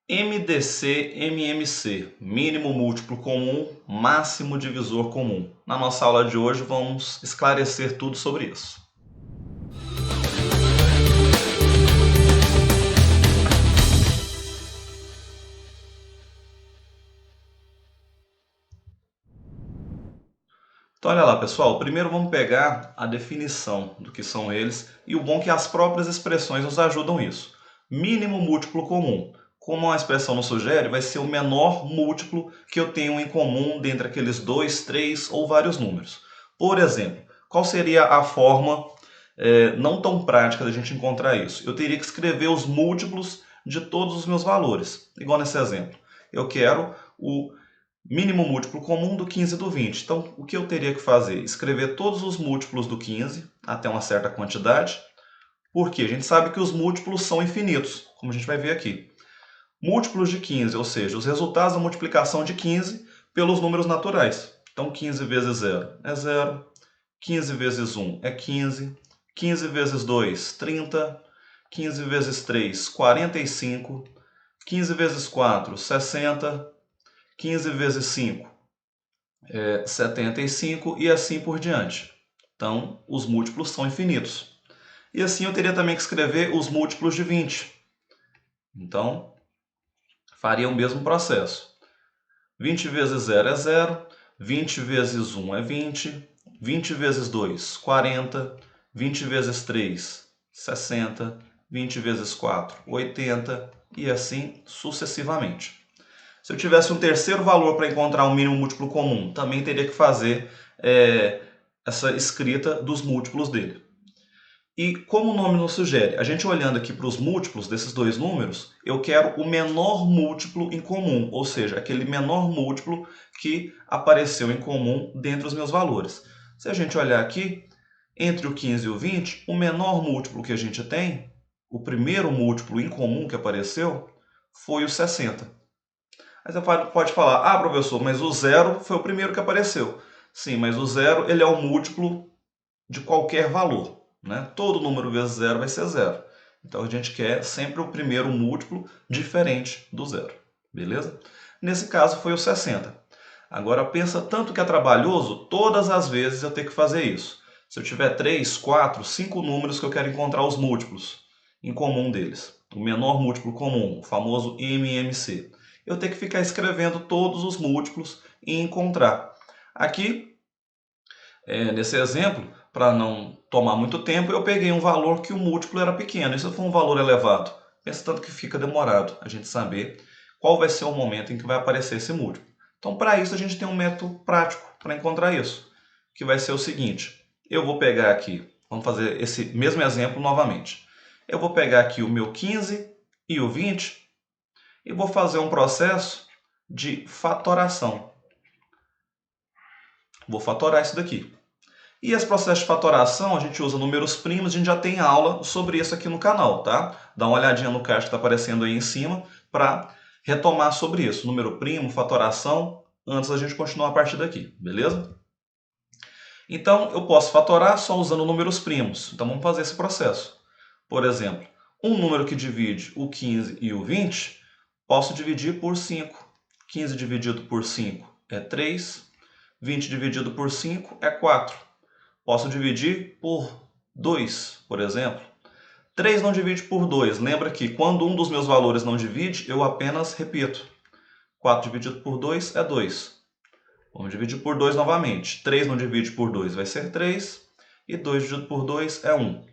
MDC, MMC, mínimo múltiplo comum, máximo divisor comum. Na nossa aula de hoje vamos esclarecer tudo sobre isso. Então olha lá, pessoal, primeiro vamos pegar a definição do que são eles, e o bom é que as próprias expressões nos ajudam isso. Mínimo múltiplo comum. Como a expressão nos sugere, vai ser o menor múltiplo que eu tenho em comum dentre aqueles 2, 3 ou vários números. Por exemplo, qual seria a forma não tão prática da gente encontrar isso? Eu teria que escrever os múltiplos de todos os meus valores, igual nesse exemplo. Eu quero o mínimo múltiplo comum do 15 e do 20. Então, o que eu teria que fazer? Escrever todos os múltiplos do 15 até uma certa quantidade, porque a gente sabe que os múltiplos são infinitos, como a gente vai ver aqui. Múltiplos de 15, ou seja, os resultados da multiplicação de 15 pelos números naturais. Então, 15 vezes 0 é 0, 15 vezes 1 é 15, 15 vezes 2, 30, 15 vezes 3, 45, 15 vezes 4, 60, 15 vezes 5 é 75 e assim por diante. Então, os múltiplos são infinitos. E assim eu teria também que escrever os múltiplos de 20. Então, faria o mesmo processo. 20 vezes 0 é 0, 20 vezes 1 é 20, 20 vezes 2, 40, 20 vezes 3, 60, 20 vezes 4, 80 e assim sucessivamente. Se eu tivesse um terceiro valor para encontrar um mínimo múltiplo comum, também teria que fazer essa escrita dos múltiplos dele. E como o nome nos sugere, a gente olhando aqui para os múltiplos desses dois números, eu quero o menor múltiplo em comum, ou seja, aquele menor múltiplo que apareceu em comum dentre os meus valores. Se a gente olhar aqui, entre o 15 e o 20, o menor múltiplo que a gente tem, o primeiro múltiplo em comum que apareceu, foi o 60. Aí você pode falar, professor, mas o zero foi o primeiro que apareceu. Sim, mas o zero ele é o múltiplo de qualquer valor, né? Todo número vezes zero vai ser zero. Então a gente quer sempre o primeiro múltiplo diferente do zero, beleza? Nesse caso foi o 60. Agora pensa tanto que é trabalhoso, todas as vezes eu tenho que fazer isso. Se eu tiver 3, 4, 5 números que eu quero encontrar os múltiplos em comum deles, o menor múltiplo comum, o famoso MMC, eu tenho que ficar escrevendo todos os múltiplos e encontrar. Aqui, nesse exemplo, para não tomar muito tempo, eu peguei um valor que o múltiplo era pequeno. Isso foi um valor elevado. Pensa tanto que fica demorado a gente saber qual vai ser o momento em que vai aparecer esse múltiplo. Então, para isso, a gente tem um método prático para encontrar isso, que vai ser o seguinte. Eu vou pegar aqui, vamos fazer esse mesmo exemplo novamente. Eu vou pegar aqui o meu 15 e o 20 e vou fazer um processo de fatoração. Vou fatorar isso daqui. E esse processo de fatoração, a gente usa números primos, a gente já tem aula sobre isso aqui no canal, tá? Dá uma olhadinha no card que está aparecendo aí em cima para retomar sobre isso. Número primo, fatoração, antes da gente continuar a partir daqui, beleza? Então, eu posso fatorar só usando números primos. Então, vamos fazer esse processo. Por exemplo, um número que divide o 15 e o 20, posso dividir por 5. 15 dividido por 5 é 3. 20 dividido por 5 é 4. Posso dividir por 2, por exemplo. 3 não divide por 2. Lembra que quando um dos meus valores não divide, eu apenas repito. 4 dividido por 2 é 2. Vamos dividir por 2 novamente. 3 não divide por 2 vai ser 3. E 2 dividido por 2 é 1.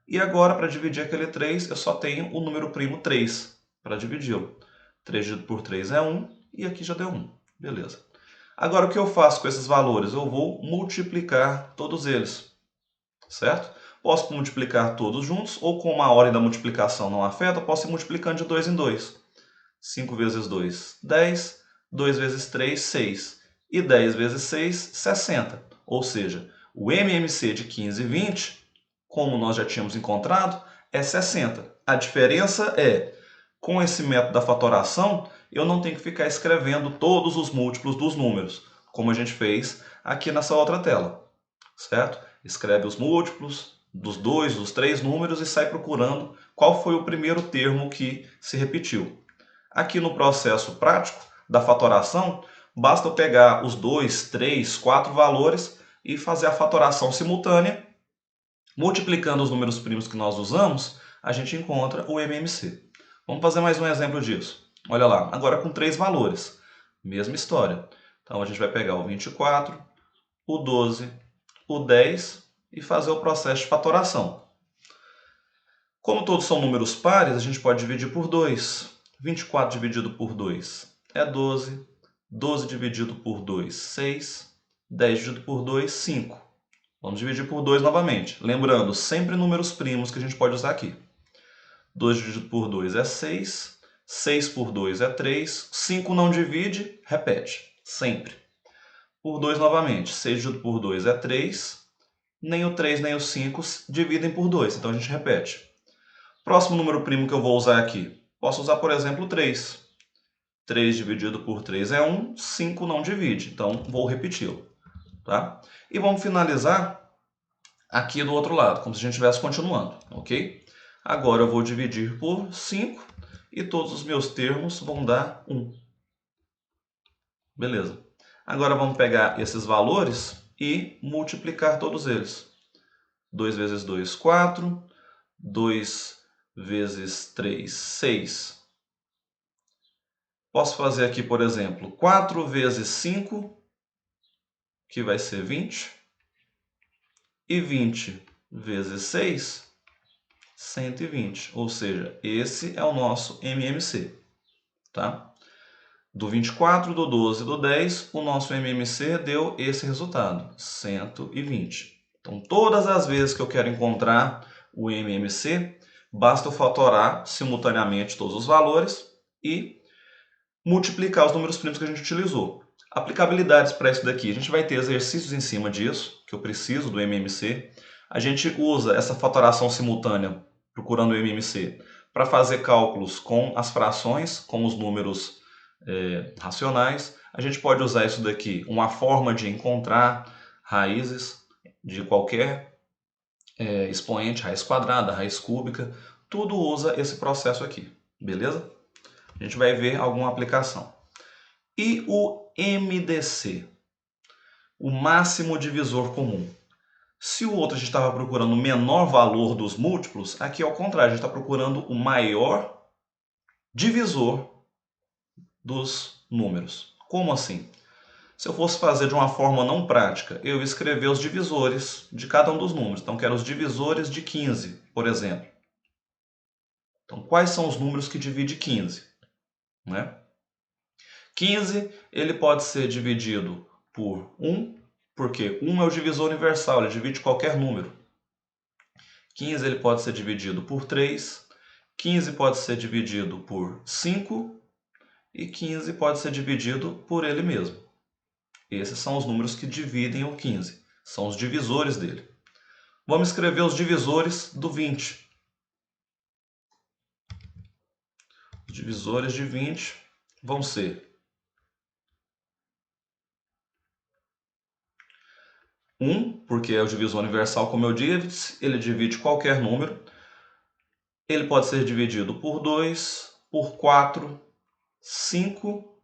E agora, para dividir aquele 3, eu só tenho o número primo 3 para dividi-lo. 3 dividido por 3 é 1. E aqui já deu 1. Beleza. Agora, o que eu faço com esses valores? Eu vou multiplicar todos eles, certo? Posso multiplicar todos juntos, ou como a ordem da multiplicação não afeta, eu posso ir multiplicando de 2 em 2. 5 vezes 2, 10. 2 vezes 3, 6. E 10 vezes 6, 60. Ou seja, o MMC de 15 e 20, como nós já tínhamos encontrado, é 60. A diferença é, com esse método da fatoração, eu não tenho que ficar escrevendo todos os múltiplos dos números, como a gente fez aqui nessa outra tela, certo? Escreve os múltiplos dos 2, dos 3 números e sai procurando qual foi o primeiro termo que se repetiu. Aqui no processo prático da fatoração, basta eu pegar os 2, 3, 4 valores e fazer a fatoração simultânea. Multiplicando os números primos que nós usamos, a gente encontra o MMC. Vamos fazer mais um exemplo disso. Olha lá, agora com 3 valores. Mesma história. Então a gente vai pegar o 24, o 12, o 10 e fazer o processo de fatoração. Como todos são números pares, a gente pode dividir por 2. 24 dividido por 2 é 12. 12 dividido por 2, 6. 10 dividido por 2, 5. Vamos dividir por 2 novamente. Lembrando, sempre números primos que a gente pode usar aqui. 2 dividido por 2 é 6. 6 por 2 é 3. 5 não divide, repete. Sempre. Por 2 novamente. 6 dividido por 2 é 3. Nem o 3 nem o 5 dividem por 2. Então a gente repete. Próximo número primo que eu vou usar aqui. Posso usar, por exemplo, o 3. 3 dividido por 3 é 1. 5 não divide. Então vou repeti-lo. Tá? E vamos finalizar aqui do outro lado, como se a gente estivesse continuando, ok? Agora eu vou dividir por 5 e todos os meus termos vão dar 1. Beleza. Agora vamos pegar esses valores e multiplicar todos eles. 2 vezes 2, 4. 2 vezes 3, 6. Posso fazer aqui, por exemplo, 4 vezes 5, que vai ser 20. E 20 vezes 6, 120. Ou seja, esse é o nosso MMC. Tá? Do 24, do 12 e do 10, o nosso MMC deu esse resultado, 120. Então, todas as vezes que eu quero encontrar o MMC, basta eu fatorar simultaneamente todos os valores e multiplicar os números primos que a gente utilizou. Aplicabilidades para isso daqui, a gente vai ter exercícios em cima disso, que eu preciso do MMC. A gente usa essa fatoração simultânea, procurando o MMC, para fazer cálculos com as frações, com os números racionais. A gente pode usar isso daqui, uma forma de encontrar raízes de qualquer expoente, raiz quadrada, raiz cúbica, tudo usa esse processo aqui, beleza? A gente vai ver alguma aplicação. E o MDC, o máximo divisor comum. Se o outro a gente estava procurando o menor valor dos múltiplos, aqui ao contrário, a gente está procurando o maior divisor dos números. Como assim? Se eu fosse fazer de uma forma não prática, eu ia escrever os divisores de cada um dos números. Então, quero os divisores de 15, por exemplo. Então, quais são os números que dividem 15? Né? 15 ele pode ser dividido por 1, porque 1 é o divisor universal, ele divide qualquer número. 15 ele pode ser dividido por 3, 15 pode ser dividido por 5 e 15 pode ser dividido por ele mesmo. Esses são os números que dividem o 15, são os divisores dele. Vamos escrever os divisores do 20. Os divisores de 20 vão ser 1, porque é o divisor universal, como eu disse, ele divide qualquer número. Ele pode ser dividido por 2, por 4, 5,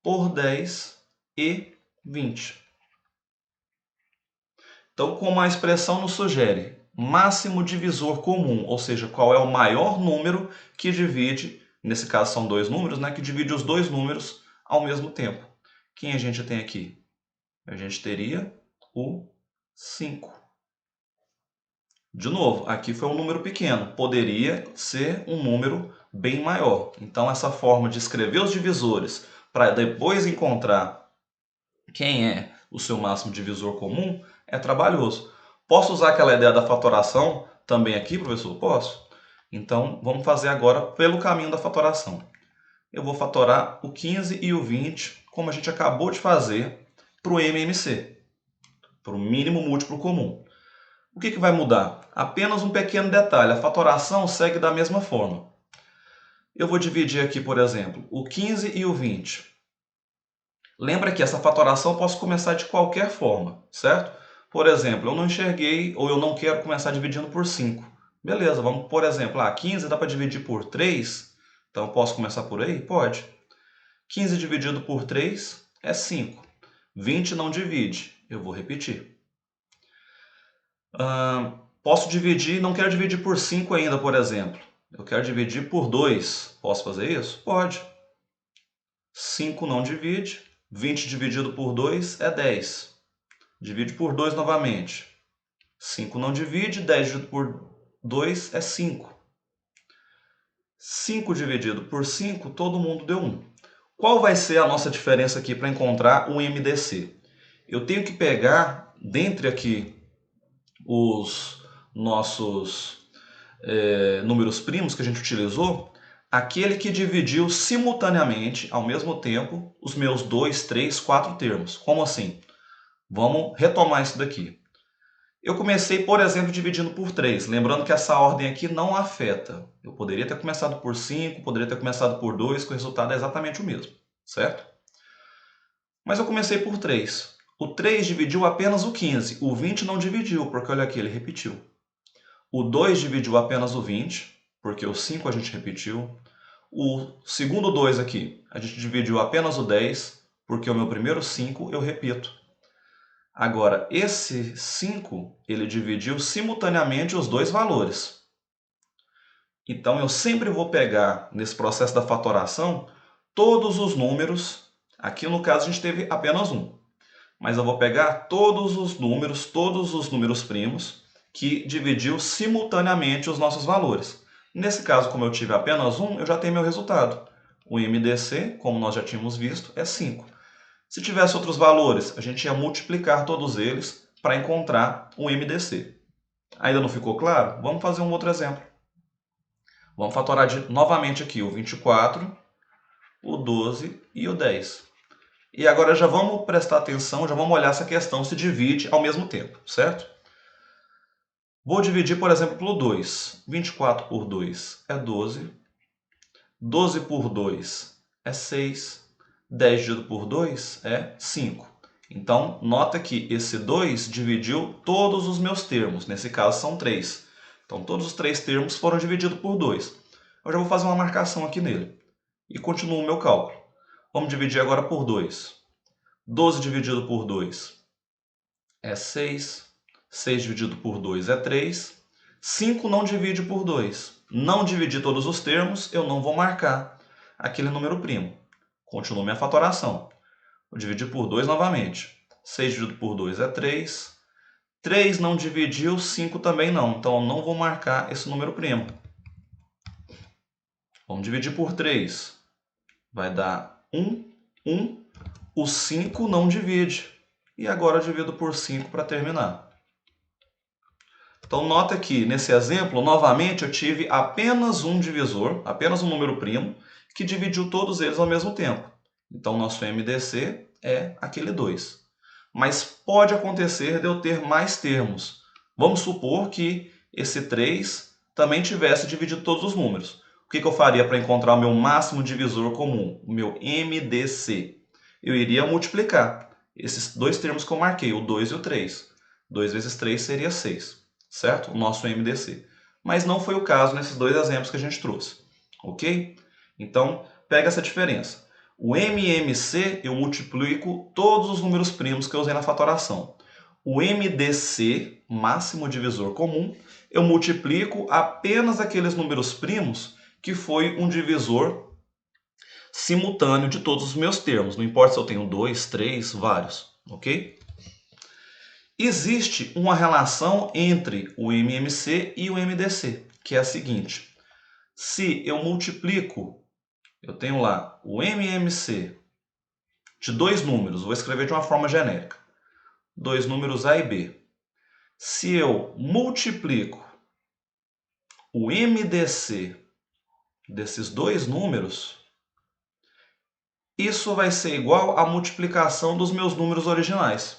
por 10 e 20. Então, como a expressão nos sugere, máximo divisor comum, ou seja, qual é o maior número que divide, nesse caso são dois números, né, que divide os dois números ao mesmo tempo. Quem a gente tem aqui? A gente teria o 5. De novo, aqui foi um número pequeno, poderia ser um número bem maior. Então, essa forma de escrever os divisores para depois encontrar quem é o seu máximo divisor comum é trabalhoso. Posso usar aquela ideia da fatoração também aqui, professor? Posso. Então, vamos fazer agora pelo caminho da fatoração. Eu vou fatorar o 15 e o 20, como a gente acabou de fazer, para o MMC, para o mínimo múltiplo comum. O que vai mudar? Apenas um pequeno detalhe, a fatoração segue da mesma forma. Eu vou dividir aqui, por exemplo, o 15 e o 20. Lembra que essa fatoração eu posso começar de qualquer forma, certo? Por exemplo, eu não enxerguei ou eu não quero começar dividindo por 5. Beleza, vamos, por exemplo, 15 dá para dividir por 3, Então, eu posso começar por aí? Pode. 15 dividido por 3 é 5. 20 não divide. Eu vou repetir. Posso dividir, não quero dividir por 5 ainda, por exemplo. Eu quero dividir por 2. Posso fazer isso? Pode. 5 não divide. 20 dividido por 2 é 10. Divide por 2 novamente. 5 não divide. 10 dividido por 2 é 5. 5 dividido por 5, todo mundo deu 1. Qual vai ser a nossa diferença aqui para encontrar o MDC? Eu tenho que pegar, dentre aqui, os nossos números primos que a gente utilizou, aquele que dividiu simultaneamente, ao mesmo tempo, os meus 2, 3, 4 termos. Como assim? Vamos retomar isso daqui. Eu comecei, por exemplo, dividindo por 3. Lembrando que essa ordem aqui não afeta. Eu poderia ter começado por 5, poderia ter começado por 2, que o resultado é exatamente o mesmo, certo? Mas eu comecei por 3. O 3 dividiu apenas o 15. O 20 não dividiu, porque olha aqui, ele repetiu. O 2 dividiu apenas o 20, porque o 5 a gente repetiu. O segundo 2 aqui, a gente dividiu apenas o 10, porque o meu primeiro 5 eu repito. Agora, esse 5, ele dividiu simultaneamente os dois valores. Então, eu sempre vou pegar, nesse processo da fatoração, todos os números. Aqui, no caso, a gente teve apenas um. Mas eu vou pegar todos os números primos, que dividiu simultaneamente os nossos valores. Nesse caso, como eu tive apenas um, eu já tenho meu resultado. O MDC, como nós já tínhamos visto, é 5. Se tivesse outros valores, a gente ia multiplicar todos eles para encontrar um MDC. Ainda não ficou claro? Vamos fazer um outro exemplo. Vamos fatorar novamente aqui o 24, o 12 e o 10. E agora já vamos prestar atenção, já vamos olhar essa questão se divide ao mesmo tempo, certo? Vou dividir, por exemplo, pelo 2. 24 por 2 é 12. 12 por 2 é 6. 10 dividido por 2 é 5. Então, nota que esse 2 dividiu todos os meus termos. Nesse caso, são 3. Então, todos os 3 termos foram divididos por 2. Eu já vou fazer uma marcação aqui nele. E continuo o meu cálculo. Vamos dividir agora por 2. 12 dividido por 2 é 6. 6 dividido por 2 é 3. 5 não divide por 2. Não dividir todos os termos, eu não vou marcar aquele número primo. Continuo minha fatoração. Vou dividir por 2 novamente. 6 dividido por 2 é 3. 3 não dividiu, 5 também não. Então, eu não vou marcar esse número primo. Vamos dividir por 3. Vai dar 1, 1. O 5 não divide. E agora eu divido por 5 para terminar. Então, nota que, nesse exemplo, novamente, eu tive apenas um divisor, apenas um número primo, que dividiu todos eles ao mesmo tempo. Então, nosso MDC é aquele 2. Mas pode acontecer de eu ter mais termos. Vamos supor que esse 3 também tivesse dividido todos os números. O que eu faria para encontrar o meu máximo divisor comum, o meu MDC? Eu iria multiplicar esses dois termos que eu marquei, o 2 e o 3. 2 vezes 3 seria 6, certo? O nosso MDC. Mas não foi o caso nesses dois exemplos que a gente trouxe, ok? Então, pega essa diferença. O MMC eu multiplico todos os números primos que eu usei na fatoração. O MDC, máximo divisor comum, eu multiplico apenas aqueles números primos que foi um divisor simultâneo de todos os meus termos. Não importa se eu tenho 2, 3, vários, ok? Existe uma relação entre o MMC e o MDC, que é a seguinte. Se eu multiplico, eu tenho lá o MMC de dois números, vou escrever de uma forma genérica. Dois números A e B. Se eu multiplico o MDC desses dois números, isso vai ser igual à multiplicação dos meus números originais.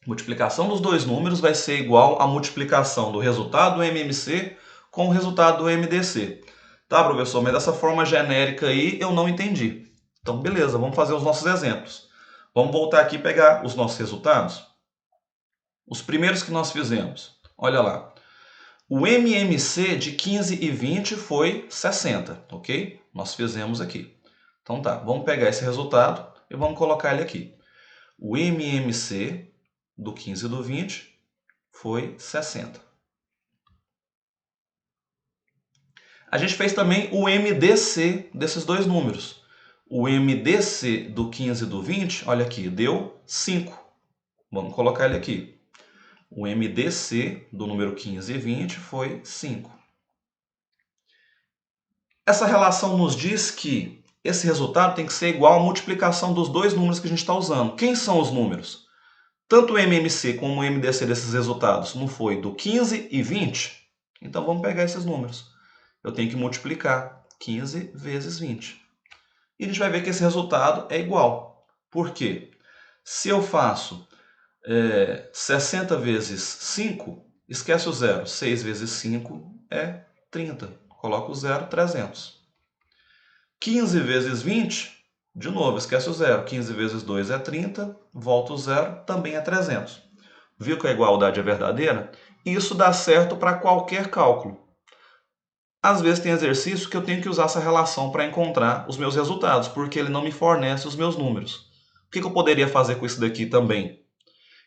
Multiplicação dos dois números vai ser igual à multiplicação do resultado do MMC com o resultado do MDC. Tá, professor? Mas dessa forma genérica aí eu não entendi. Então, beleza, vamos fazer os nossos exemplos. Vamos voltar aqui e pegar os nossos resultados. Os primeiros que nós fizemos. Olha lá. O MMC de 15 e 20 foi 60, ok? Nós fizemos aqui. Então tá, vamos pegar esse resultado e vamos colocar ele aqui. O MMC do 15 e do 20 foi 60. A gente fez também o MDC desses dois números. O MDC do 15 e do 20, olha aqui, deu 5. Vamos colocar ele aqui. O MDC do número 15 e 20 foi 5. Essa relação nos diz que esse resultado tem que ser igual à multiplicação dos dois números que a gente está usando. Quem são os números? Tanto o MMC como o MDC desses resultados não foi do 15 e 20? Então vamos pegar esses números. Eu tenho que multiplicar 15 vezes 20. E a gente vai ver que esse resultado é igual. Por quê? Se eu faço 60 vezes 5, esquece o zero. 6 vezes 5 é 30. Coloco o zero, 300. 15 vezes 20, de novo, esquece o zero. 15 vezes 2 é 30, volta o zero, também é 300. Viu que a igualdade é verdadeira? Isso dá certo para qualquer cálculo. Às vezes tem exercício que eu tenho que usar essa relação para encontrar os meus resultados, porque ele não me fornece os meus números. O que eu poderia fazer com isso daqui também?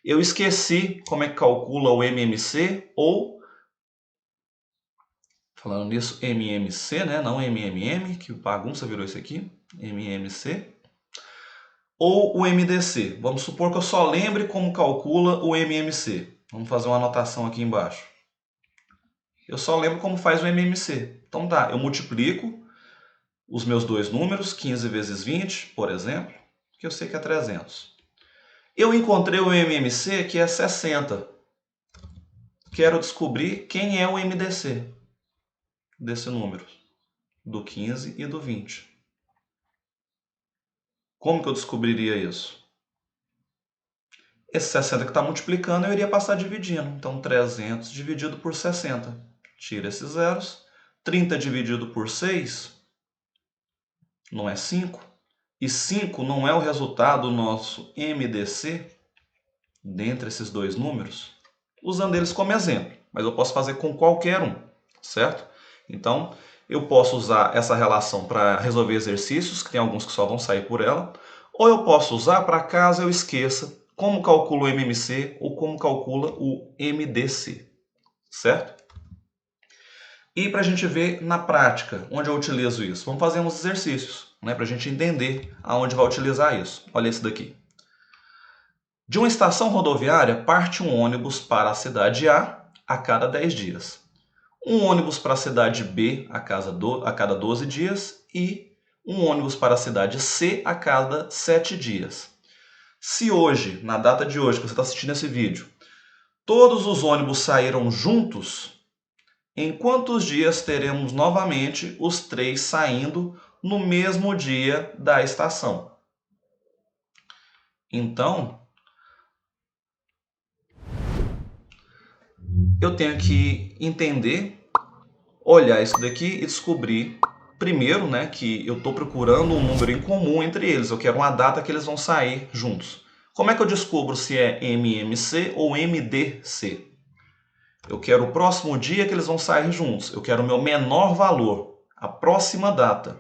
Eu esqueci como é que calcula o MMC ou, falando nisso, MMC, né? Não MMM, que bagunça virou isso aqui, MMC, ou o MDC. Vamos supor que eu só lembre como calcula o MMC. Vamos fazer uma anotação aqui embaixo. Eu só lembro como faz o MMC. Então tá, eu multiplico os meus dois números, 15 vezes 20, por exemplo, que eu sei que é 300. Eu encontrei o MMC, que é 60. Quero descobrir quem é o MDC desse número, do 15 e do 20. Como que eu descobriria isso? Esse 60 que está multiplicando, eu iria passar dividindo. Então, 300 dividido por 60. Tira esses zeros. 30 dividido por 6 não é 5. E 5 não é o resultado do nosso MDC dentre esses dois números, usando eles como exemplo. Mas eu posso fazer com qualquer um, certo? Então, eu posso usar essa relação para resolver exercícios, que tem alguns que só vão sair por ela, ou eu posso usar para caso eu esqueça como calcula o MMC ou como calcula o MDC, certo? E para a gente ver na prática onde eu utilizo isso, vamos fazer uns exercícios, né, para a gente entender aonde vai utilizar isso. Olha esse daqui. De uma estação rodoviária parte um ônibus para a cidade A cada 10 dias. Um ônibus para a cidade B a cada 12 dias e um ônibus para a cidade C a cada 7 dias. Se hoje, na data de hoje que você está assistindo esse vídeo, todos os ônibus saíram juntos, em quantos dias teremos novamente os três saindo no mesmo dia da estação? Então, eu tenho que entender, olhar isso daqui e descobrir, primeiro, né, que eu estou procurando um número em comum entre eles. Eu quero uma data que eles vão sair juntos. Como é que eu descubro se é MMC ou MDC? Eu quero o próximo dia que eles vão sair juntos. Eu quero o meu menor valor, a próxima data.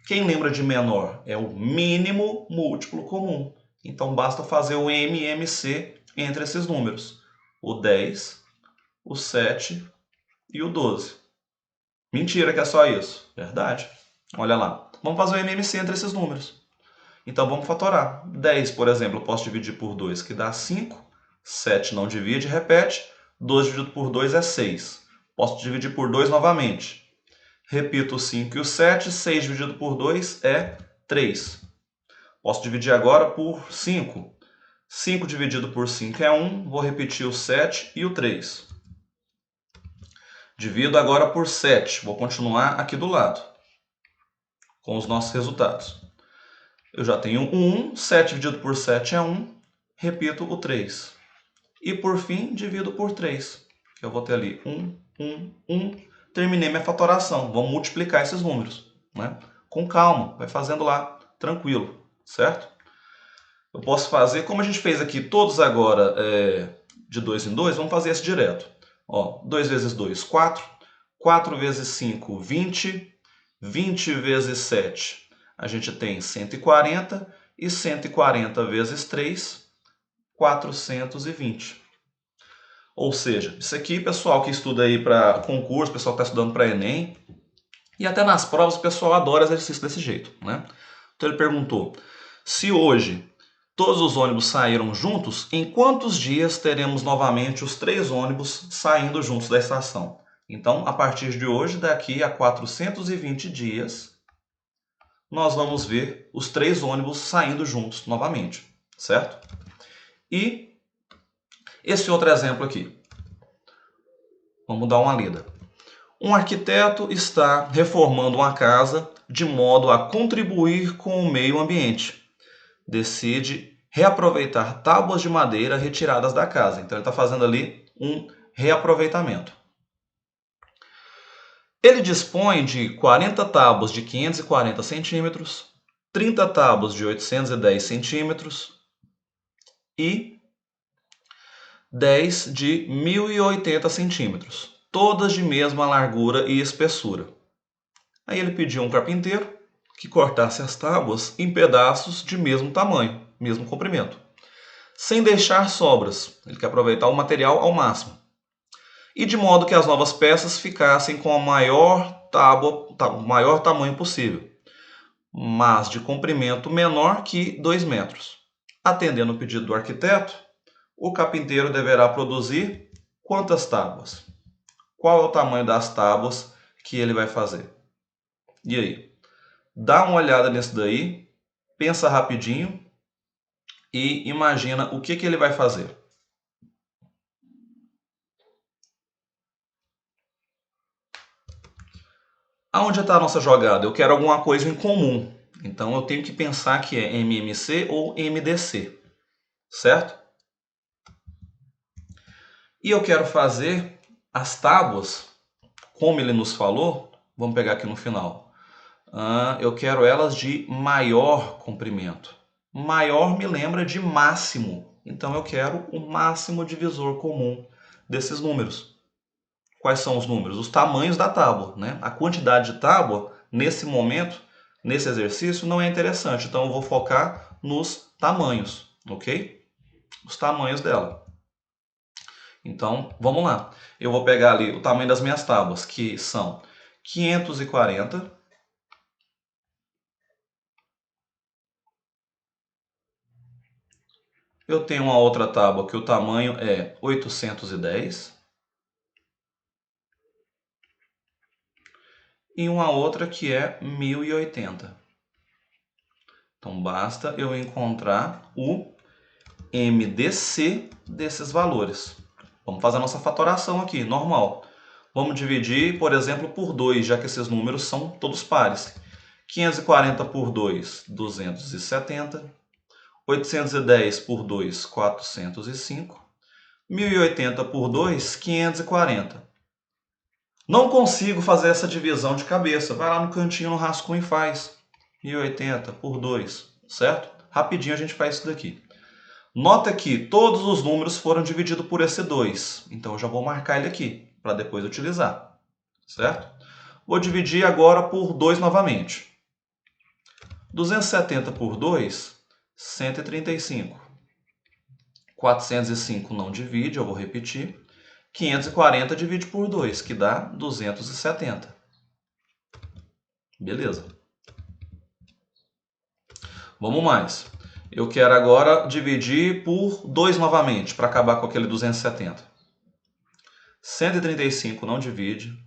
Quem lembra de menor? É o mínimo múltiplo comum. Então basta fazer o MMC entre esses números. O 10, o 7 e o 12. Mentira que é só isso. Verdade. Olha lá. Vamos fazer o MMC entre esses números. Então vamos fatorar. 10, por exemplo, eu posso dividir por 2, que dá 5. 7 não divide, repete. 12 dividido por 2 é 6. Posso dividir por 2 novamente. Repito o 5 e o 7. 6 dividido por 2 é 3. Posso dividir agora por 5. 5 dividido por 5 é 1. Vou repetir o 7 e o 3. Divido agora por 7. Vou continuar aqui do lado, com os nossos resultados. Eu já tenho 1. 7 dividido por 7 é 1. Repito o 3. E por fim, divido por 3. Eu vou ter ali 1, 1, 1. Terminei minha fatoração. Vamos multiplicar esses números, né? Com calma, vai fazendo lá, tranquilo, certo? Eu posso fazer, como a gente fez aqui todos agora de 2 em 2, vamos fazer esse direto. Ó, 2 vezes 2, 4. 4 vezes 5, 20. 20 vezes 7, a gente tem 140. E 140 vezes 3, 420. Ou seja, isso aqui, pessoal que estuda aí para concurso, pessoal que está estudando para Enem, e até nas provas o pessoal adora exercício desse jeito, né? Então ele perguntou, se hoje todos os ônibus saíram juntos, em quantos dias teremos novamente os 3 ônibus saindo juntos da estação? Então, a partir de hoje, daqui a 420 dias, nós vamos ver os 3 ônibus saindo juntos novamente, certo? E esse outro exemplo aqui. Vamos dar uma lida. Um arquiteto está reformando uma casa de modo a contribuir com o meio ambiente. Decide reaproveitar tábuas de madeira retiradas da casa. Então ele está fazendo ali um reaproveitamento. Ele dispõe de 40 tábuas de 540 centímetros, 30 tábuas de 810 centímetros e 10 de 1080 centímetros, todas de mesma largura e espessura. Aí ele pediu a um carpinteiro que cortasse as tábuas em pedaços de mesmo tamanho, mesmo comprimento, sem deixar sobras. Ele quer aproveitar o material ao máximo. E de modo que as novas peças ficassem com a maior tamanho possível, mas de comprimento menor que 2 metros. Atendendo o pedido do arquiteto, o carpinteiro deverá produzir quantas tábuas? Qual é o tamanho das tábuas que ele vai fazer? E aí? Dá uma olhada nisso daí, pensa rapidinho e imagina o que ele vai fazer. Aonde está a nossa jogada? Eu quero alguma coisa em comum. Então eu tenho que pensar que é MMC ou MDC, certo? E eu quero fazer as tábuas, como ele nos falou, vamos pegar aqui no final. Eu quero elas de maior comprimento. Maior me lembra de máximo. Então eu quero o máximo divisor comum desses números. Quais são os números? Os tamanhos da tábua, né? A quantidade de tábua, nesse momento, nesse exercício, não é interessante. Então eu vou focar nos tamanhos, ok? Os tamanhos dela. Então, vamos lá. Eu vou pegar ali o tamanho das minhas tábuas, que são 540. Eu tenho uma outra tábua que o tamanho é 810. E uma outra que é 1080. Então, basta eu encontrar o MDC desses valores. Vamos fazer a nossa fatoração aqui, normal. Vamos dividir, por exemplo, por 2, já que esses números são todos pares. 540 por 2, 270. 810 por 2, 405. 1080 por 2, 540. Não consigo fazer essa divisão de cabeça. Vai lá no cantinho, no rascunho e faz. 1080 por 2, certo? Rapidinho a gente faz isso daqui. Nota que todos os números foram divididos por esse 2. Então eu já vou marcar ele aqui, para depois utilizar. Certo? Vou dividir agora por 2 novamente. 270 por 2, 135. 405 não divide, eu vou repetir. 540 divide por 2, que dá 270. Beleza. Vamos mais. Eu quero agora dividir por 2 novamente, para acabar com aquele 270. 135 não divide.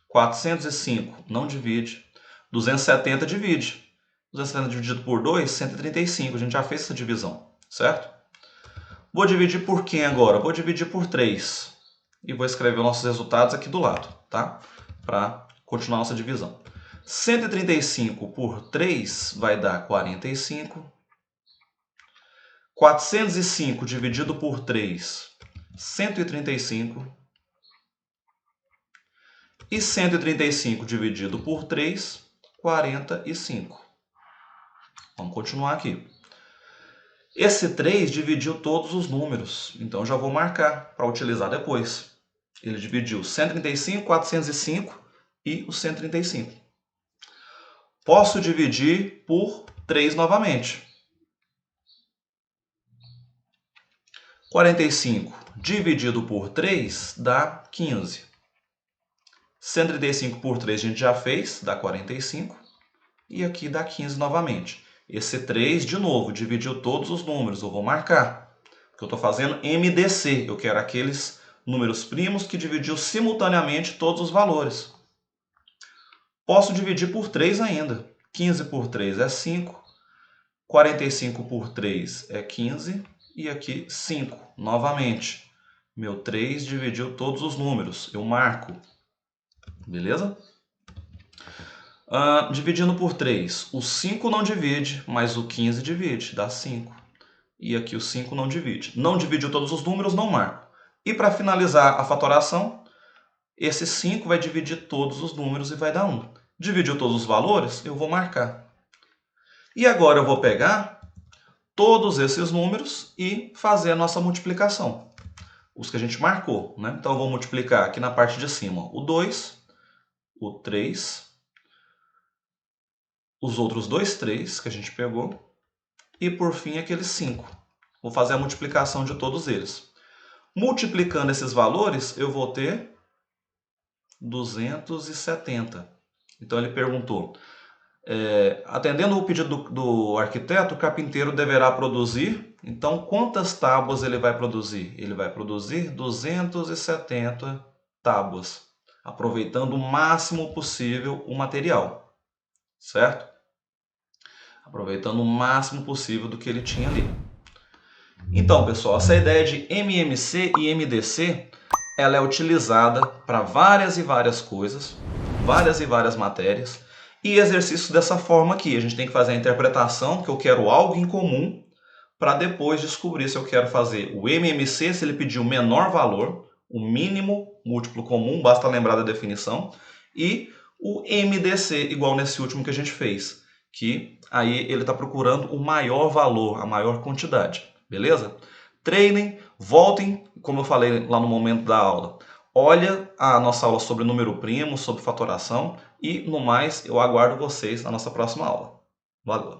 405 não divide. 270 divide. 270 dividido por 2, 135. A gente já fez essa divisão, certo? Vou dividir por quem agora? Vou dividir por 3. E vou escrever os nossos resultados aqui do lado, tá? Para continuar nossa divisão. 135 por 3 vai dar 45. 405 dividido por 3, 135. E 135 dividido por 3, 45. Vamos continuar aqui. Esse 3 dividiu todos os números, então já vou marcar para utilizar depois. Ele dividiu 135, 405 e o 135. Posso dividir por 3 novamente. 45 dividido por 3 dá 15. 135 por 3 a gente já fez, dá 45. E aqui dá 15 novamente. Esse 3, de novo, dividiu todos os números. Eu vou marcar. Porque eu estou fazendo MDC. Eu quero aqueles números primos que dividiu simultaneamente todos os valores. Posso dividir por 3 ainda. 15 por 3 é 5. 45 por 3 é 15. E aqui 5, novamente. Meu 3 dividiu todos os números. Eu marco. Beleza? Dividindo por 3. O 5 não divide, mas o 15 divide. Dá 5. E aqui o 5 não divide. Não dividiu todos os números, não marco. E para finalizar a fatoração, esse 5 vai dividir todos os números e vai dar 1. Dividiu todos os valores? Eu vou marcar. E agora eu vou pegar todos esses números e fazer a nossa multiplicação. Os que a gente marcou, né? Então eu vou multiplicar aqui na parte de cima o 2, o 3, os outros dois 3 que a gente pegou e por fim aqueles 5. Vou fazer a multiplicação de todos eles. Multiplicando esses valores, eu vou ter 270. Então ele perguntou, atendendo o pedido do arquiteto, o carpinteiro deverá produzir, então quantas tábuas ele vai produzir? Ele vai produzir 270 tábuas, aproveitando o máximo possível o material, certo? Aproveitando o máximo possível do que ele tinha ali. Então, pessoal, essa ideia de MMC e MDC, ela é utilizada para várias e várias coisas, várias e várias matérias, e exercícios dessa forma aqui. A gente tem que fazer a interpretação, que eu quero algo em comum, para depois descobrir se eu quero fazer o MMC, se ele pedir o menor valor, o mínimo múltiplo comum, basta lembrar da definição, e o MDC, igual nesse último que a gente fez, que aí ele está procurando o maior valor, a maior quantidade. Beleza? Treinem, voltem, como eu falei lá no momento da aula. Olha a nossa aula sobre número primo, sobre fatoração e, no mais, eu aguardo vocês na nossa próxima aula. Valeu!